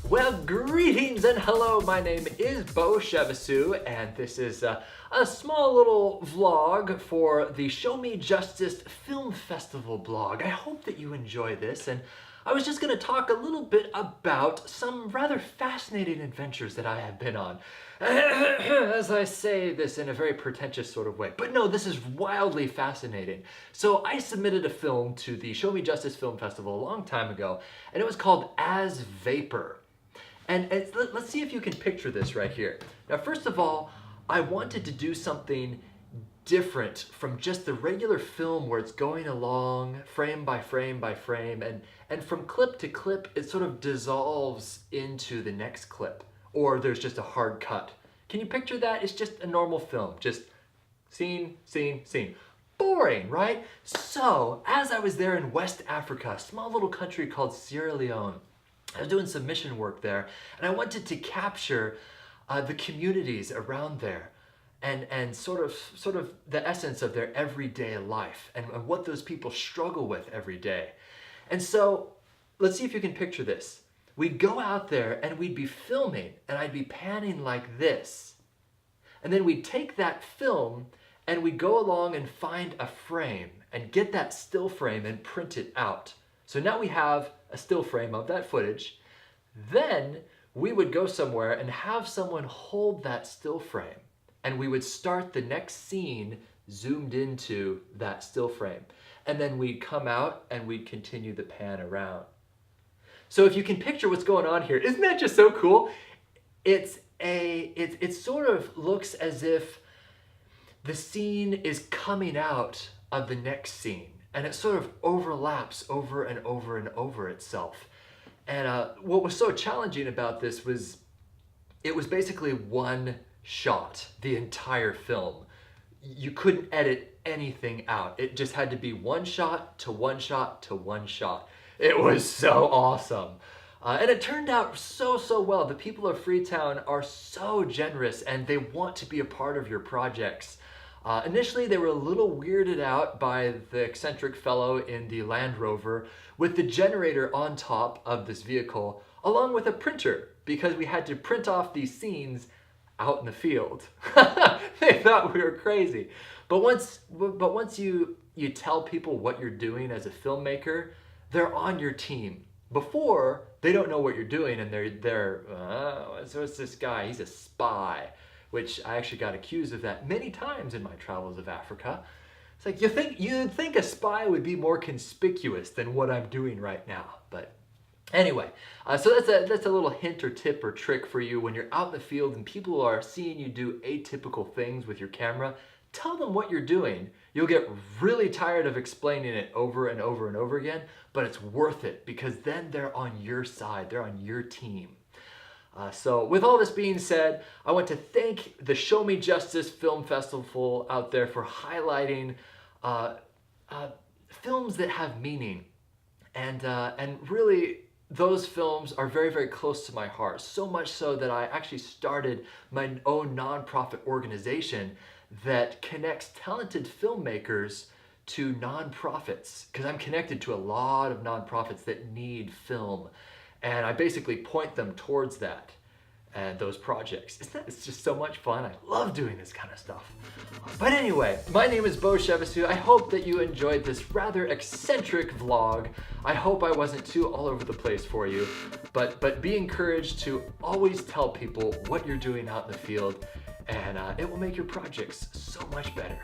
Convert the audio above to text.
Well, greetings and hello. My name is Beau Chevassus, and this is a small little vlog for the Show Me Justice Film Festival blog. I hope that you enjoy this, and I was just going to talk a little bit about some rather fascinating adventures that I have been on. As I say this in a very pretentious sort of way. But no, this is wildly fascinating. So I submitted a film to the Show Me Justice Film Festival a long time ago, and it was called As Vapor. And let's see if you can picture this right here. Now, first of all, I wanted to do something different from just the regular film where it's going along frame by frame by frame, and from clip to clip, it sort of dissolves into the next clip, or there's just a hard cut. Can you picture that? It's just a normal film, just scene, scene, scene. Boring, right? So, as I was there in West Africa, a small little country called Sierra Leone, I was doing some mission work there, and I wanted to capture the communities around there and sort of the essence of their everyday life and what those people struggle with every day. And so let's see if you can picture this. We'd go out there and we'd be filming, and I'd be panning like this. And then we'd take that film and we'd go along and find a frame and get that still frame and print it out. So now we have a still frame of that footage. Then we would go somewhere and have someone hold that still frame, and we would start the next scene zoomed into that still frame. And then we'd come out and we'd continue the pan around. So if you can picture what's going on here, isn't that just so cool? It sort of looks as if the scene is coming out of the next scene, and it sort of overlaps over and over and over itself. And what was so challenging about this was it was basically one shot, the entire film. You couldn't edit anything out. It just had to be one shot to one shot to one shot. It was so awesome. And it turned out so well. The people of Freetown are so generous, and they want to be a part of your projects. Initially, they were a little weirded out by the eccentric fellow in the Land Rover with the generator on top of this vehicle, along with a printer, because we had to print off these scenes out in the field. They thought we were crazy. But once you tell people what you're doing as a filmmaker, they're on your team. Before, they don't know what you're doing, and they're what's this guy? He's a spy. Which I actually got accused of that many times in my travels of Africa. It's like, you'd think a spy would be more conspicuous than what I'm doing right now. But anyway, so that's a little hint or tip or trick for you when you're out in the field and people are seeing you do atypical things with your camera. Tell them what you're doing. You'll get really tired of explaining it over and over and over again, but it's worth it because then they're on your side, they're on your team. So with all this being said, I want to thank the Show Me Justice Film Festival out there for highlighting films that have meaning. And really, those films are very close to my heart. So much so that I actually started my own nonprofit organization that connects talented filmmakers to nonprofits. Because I'm connected to a lot of nonprofits that need film. And I basically point them towards that and those projects. It's just so much fun. I love doing this kind of stuff. But anyway, my name is Beau Chevassus. I hope that you enjoyed this rather eccentric vlog. I hope I wasn't too all over the place for you, but be encouraged to always tell people what you're doing out in the field, and it will make your projects so much better.